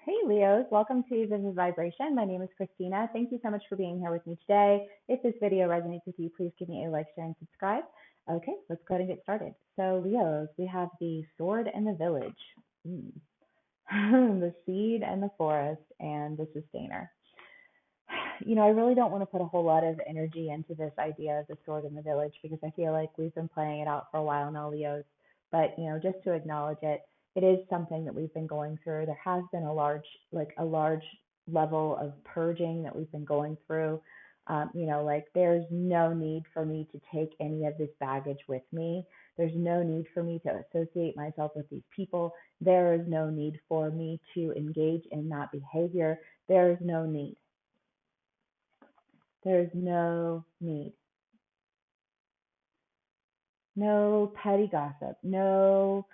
Hey Leos, welcome to Vivid Vibration. My name is Christina. Thank you so much for being here with me today. If this video resonates with you, please give me a like, share, and subscribe. Okay, let's go ahead and get started. So Leos, we have the sword and the village, the seed and the forest, and the sustainer. I really don't want to put a whole lot of energy into this idea of the sword and the village because I feel like we've been playing it out for a while now, Leos. But just to acknowledge it, it is something that we've been going through. There has been a large level of purging that we've been going through. There's no need for me to take any of this baggage with me. There's no need for me to associate myself with these people. There is no need for me to engage in that behavior. There is no need. There's no need. No petty gossip. No,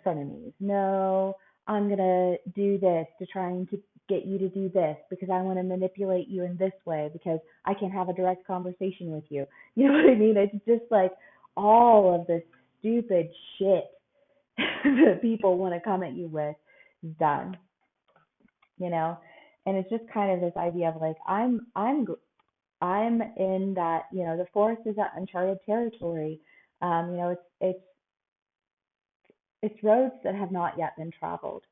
frenemies. No, I'm going to do this to trying to get you to do this because I want to manipulate you in this way because I can have a direct conversation with you. You know what I mean? It's just like all of this stupid shit that people want to come at you with is done, you know? And it's just kind of this idea of like I'm in that, the forest is that uncharted territory. It's roads that have not yet been traveled.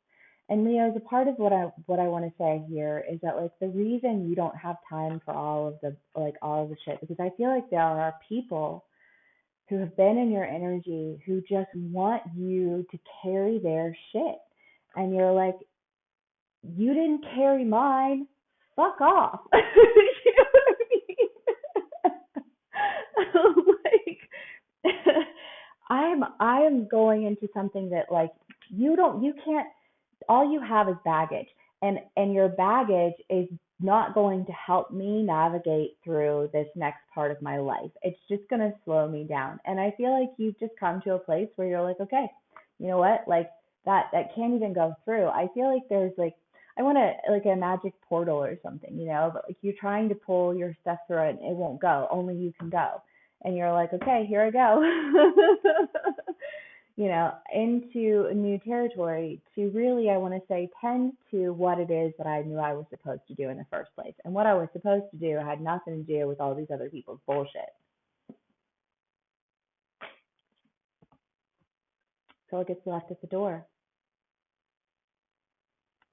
And Leo, as a part of what I want to say here is that like the reason you don't have time for all of the shit because I feel like there are people who have been in your energy who just want you to carry their shit. And you're like, you didn't carry mine. Fuck off. You know what I mean? Like, I am going into something that like you can't. All you have is baggage, and your baggage is not going to help me navigate through this next part of my life. It's just going to slow me down. And I feel like you've just come to a place where you're like, okay, you know what? Like that can't even go through. I feel like there's like I want to like a magic portal or something, but like you're trying to pull your stuff through it and it won't go. Only you can go. And you're like, okay, here I go. Into a new territory to really, I want to say, tend to what it is that I knew I was supposed to do in the first place. And what I was supposed to do had nothing to do with all these other people's bullshit. So it gets left at the door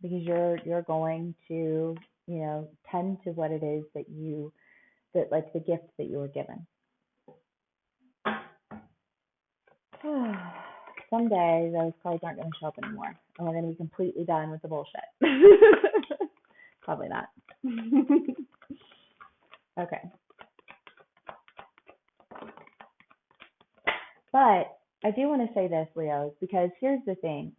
because you're going to, tend to what it is that like the gift that you were given. Someday those cards aren't going to show up anymore, and we're going to be completely done with the bullshit. Probably not. Okay. But I do want to say this, Leos, because here's the thing,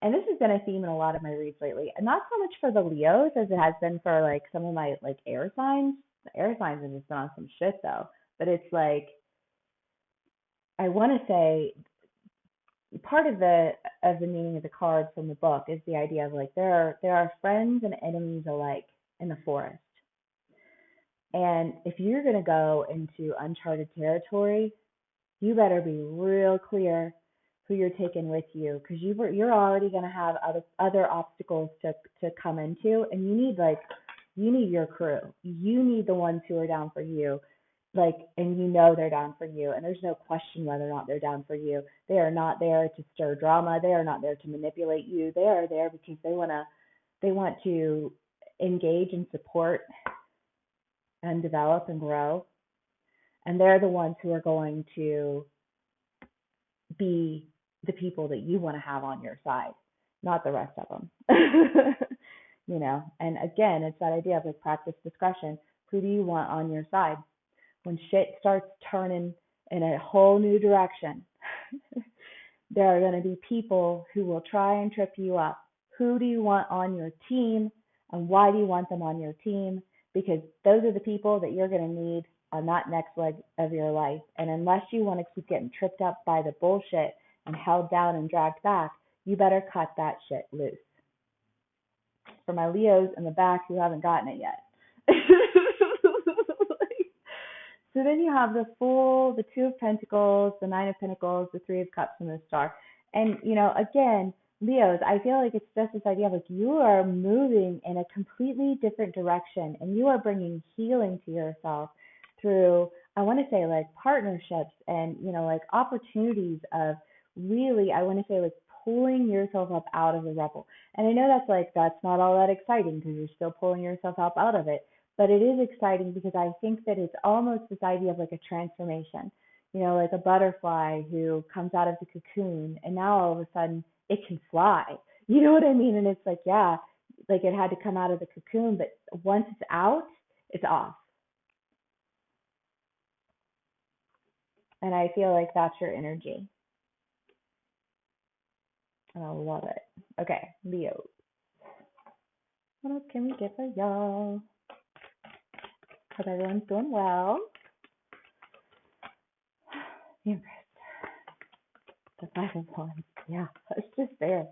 and this has been a theme in a lot of my reads lately, and not so much for the Leos as it has been for like some of my like air signs. The air signs have just been on some shit though, but it's like I want to say part of the meaning of the cards from the book is the idea of like there are friends and enemies alike in the forest. And if you're going to go into uncharted territory, you better be real clear who you're taking with you because you're already going to have other obstacles to come into, and you need your crew. You need the ones who are down for you, and they're down for you, and there's no question whether or not they're down for you. They are not there to stir drama. They are not there to manipulate you. They are there because they want to engage and support and develop and grow, and they're the ones who are going to be the people that you want to have on your side, not the rest of them. And again, it's that idea of like practice discretion. Who do you want on your side? When shit starts turning in a whole new direction, there are going to be people who will try and trip you up. Who do you want on your team, and why do you want them on your team? Because those are the people that you're going to need on that next leg of your life. And unless you want to keep getting tripped up by the bullshit and held down and dragged back, you better cut that shit loose. For my Leos in the back who haven't gotten it yet. So then you have the Fool, the Two of Pentacles, the Nine of Pentacles, the Three of Cups, and the Star. And, again, Leos, I feel like it's just this idea of like you are moving in a completely different direction and you are bringing healing to yourself through, I want to say like partnerships and, like opportunities of really, I want to say like pulling yourself up out of the rubble. And I know that's like, that's not all that exciting because you're still pulling yourself up out of it. But it is exciting because I think that it's almost this idea of like a transformation, like a butterfly who comes out of the cocoon and now all of a sudden it can fly. You know what I mean? And it's like, yeah, like it had to come out of the cocoon, but once it's out, it's off. And I feel like that's your energy. And I love it. Okay, Leo. What else can we get for y'all? Hope everyone's doing well. The Empress, the Five of Wands. Yeah, it's just there.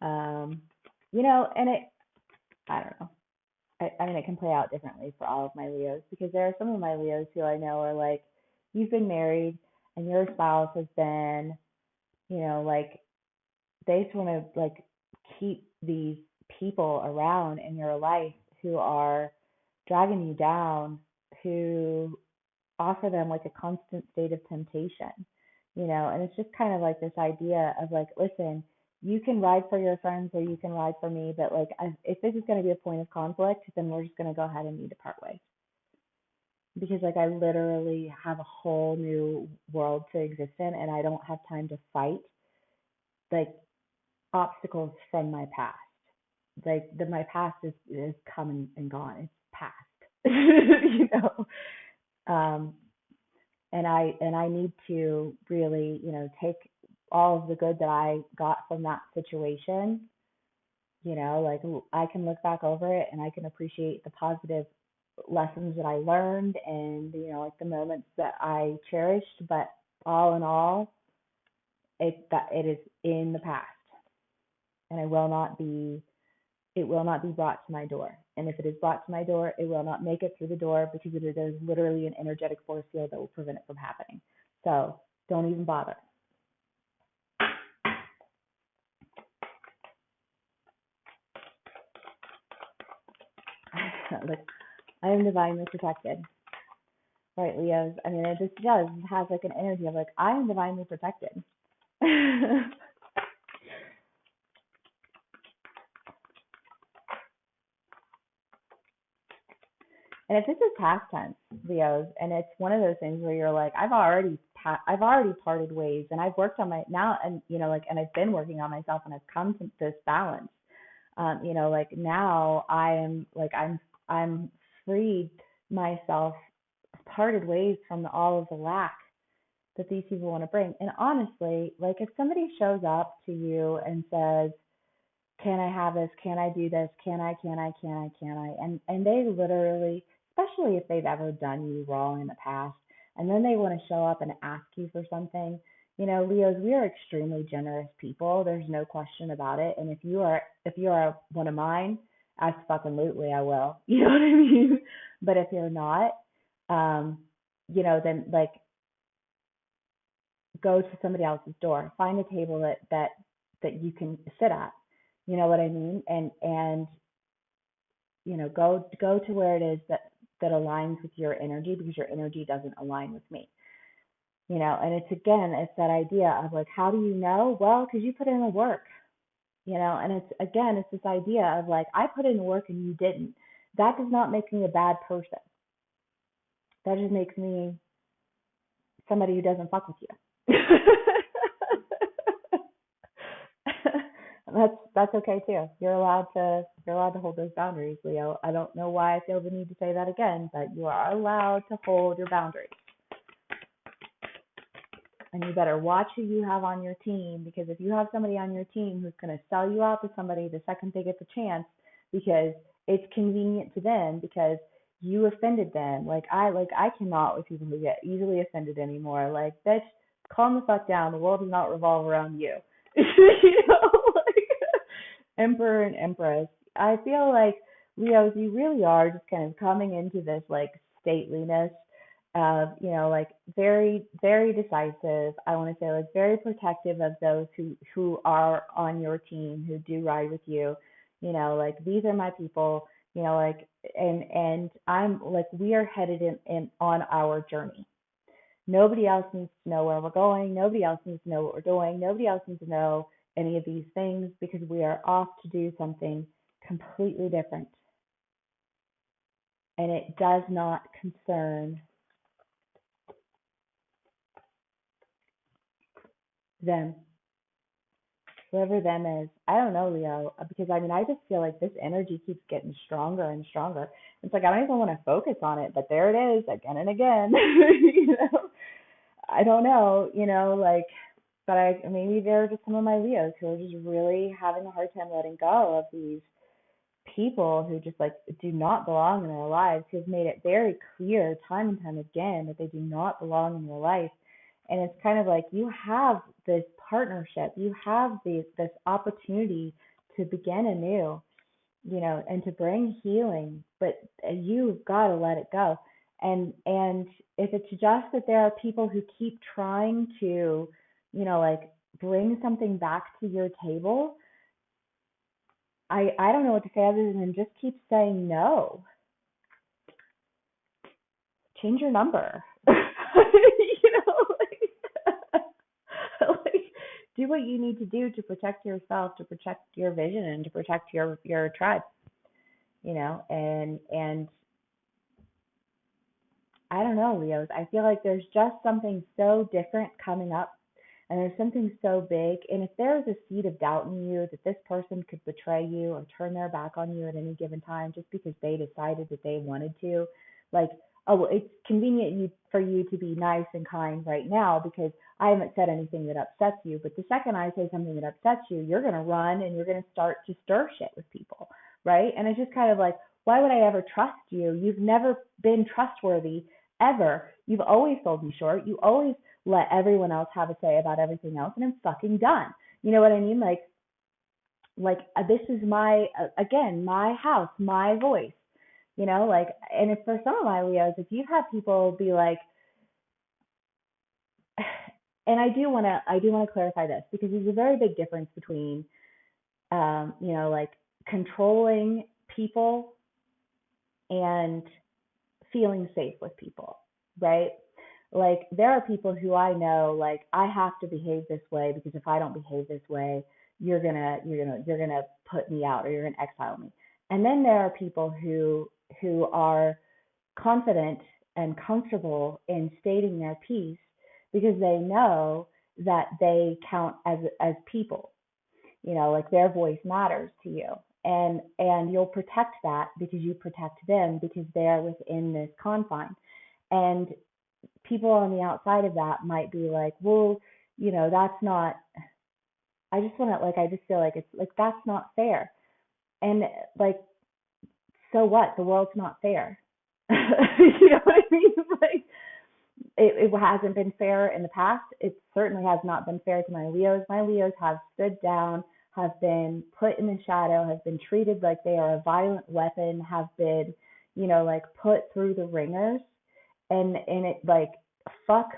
Um, and I don't know. I mean, it can play out differently for all of my Leos because there are some of my Leos who I know are like, you've been married and your spouse has been, like they just want to like keep these people around in your life who are dragging you down, who offer them like a constant state of temptation, and it's just kind of like this idea of like, listen, you can ride for your friends or you can ride for me, but like, if this is going to be a point of conflict, then we're just going to go ahead and need to part ways. Because like I literally have a whole new world to exist in, and I don't have time to fight like obstacles from my past. Like my past is come and gone. It's past. you know. Um, and I need to really, take all of the good that I got from that situation, like I can look back over it and I can appreciate the positive lessons that I learned and, like the moments that I cherished, but all in all, it is in the past and it will not be brought to my door. And if it is brought to my door, it will not make it through the door because there's literally an energetic force field that will prevent it from happening. So don't even bother. Like, I am divinely protected. Right, Leos? I mean, it just does. It has like an energy of like, I am divinely protected. And if this is past tense, Leos, and it's one of those things where you're like, I've already parted ways, and I've worked on my now, and like, and I've been working on myself, and I've come to this balance. Like now I am like I'm freed myself, parted ways from all of the lack that these people want to bring. And honestly, like if somebody shows up to you and says, can I have this? Can I do this? Can I? And they literally, especially if they've ever done you wrong in the past, and then they want to show up and ask you for something. Leos, we are extremely generous people. There's no question about it. And if you are one of mine, absolutely I will. You know what I mean? But if you're not, um, then like go to somebody else's door, find a table that you can sit at. You know what I mean? And go to where it is that aligns with your energy because your energy doesn't align with me. And it's that idea of like, how do you know? Well, because you put in the work. And it's this idea of like, I put in the work and you didn't. That does not make me a bad person. That just makes me somebody who doesn't fuck with you. That's okay too. You're allowed to hold those boundaries, Leo. I don't know why I feel the need to say that again, but you are allowed to hold your boundaries. And you better watch who you have on your team, because if you have somebody on your team who's going to sell you out to somebody the second they get the chance because it's convenient to them because you offended them. Like I cannot with people who get easily offended anymore. Like, bitch, calm the fuck down. The world does not revolve around you. Like Emperor and Empress. I feel like Leos, you really are just kind of coming into this like stateliness of, like very, very decisive. I want to say like very protective of those who are on your team, who do ride with you. Like these are my people, like and I'm like we are headed in on our journey. Nobody else needs to know where we're going. Nobody else needs to know what we're doing. Nobody else needs to know any of these things because we are off to do something completely different. And it does not concern them, whoever them is. I don't know, Leo, because I mean, I just feel like this energy keeps getting stronger and stronger. It's like I don't even want to focus on it, but there it is again and again. I don't know, like, but I maybe they're just some of my Leos who are just really having a hard time letting go of these people who just like do not belong in their lives, who've made it very clear time and time again that they do not belong in your life. And it's kind of like you have this partnership, you have this opportunity to begin anew, and to bring healing, but you've got to let it go. And if it's just that there are people who keep trying to, like bring something back to your table, I don't know what to say other than just keep saying no. Change your number. Like do what you need to do to protect yourself, to protect your vision, and to protect your tribe. And I don't know, Leos. I feel like there's just something so different coming up, and there's something so big. And if there's a seed of doubt in you that this person could betray you or turn their back on you at any given time just because they decided that they wanted to, like, oh, well, it's convenient for you to be nice and kind right now because I haven't said anything that upsets you. But the second I say something that upsets you, you're going to run and you're going to start to stir shit with people, right? And it's just kind of like, why would I ever trust you? You've never been trustworthy ever. You've always sold me short. You always let everyone else have a say about everything else, and I'm fucking done. You know what I mean? Like this is my again, my house, my voice. Like, and if for some of my Leos, if you've had people be like, and I do want to clarify this because there's a very big difference between, like controlling people and feeling safe with people, right? Like there are people who I know, like I have to behave this way because if I don't behave this way, you're gonna put me out or you're gonna exile me. And then there are people who are confident and comfortable in stating their piece because they know that they count as people, like their voice matters to you. And you'll protect that because you protect them because they're within this confine. And people on the outside of that might be like, well, that's not, I just want to, like, I just feel like it's like, that's not fair. And like, so what? The world's not fair. You know what I mean? Like, it hasn't been fair in the past. It certainly has not been fair to my Leos. My Leos have stood down, have been put in the shadow, have been treated like they are a violent weapon, have been, like put through the ringers. And it like fuck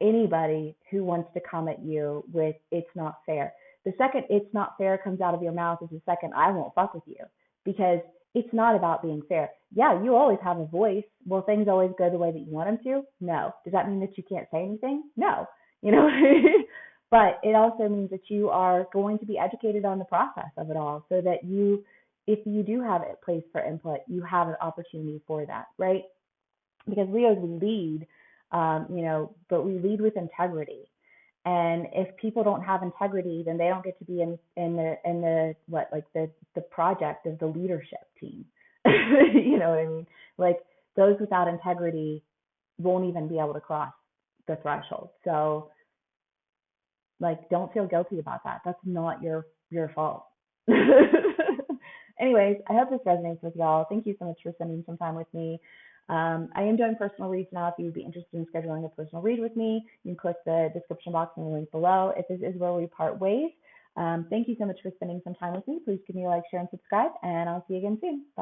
anybody who wants to come at you with it's not fair. The second it's not fair comes out of your mouth is the second I won't fuck with you because it's not about being fair. Yeah, you always have a voice. Will things always go the way that you want them to? No. Does that mean that you can't say anything? No. You know, but it also means that you are going to be educated on the process of it all so that you, if you do have a place for input, you have an opportunity for that, right? Because Leos we lead, but we lead with integrity. And if people don't have integrity, then they don't get to be in the what like the project of the leadership team. You know what I mean? Like those without integrity won't even be able to cross the threshold. So like don't feel guilty about that. That's not your fault. Anyways, I hope this resonates with y'all. Thank you so much for spending some time with me. I am doing personal reads now. If you would be interested in scheduling a personal read with me, you can click the description box and the link below. If this is where we part ways, thank you so much for spending some time with me. Please give me a like, share, and subscribe, and I'll see you again soon. Bye.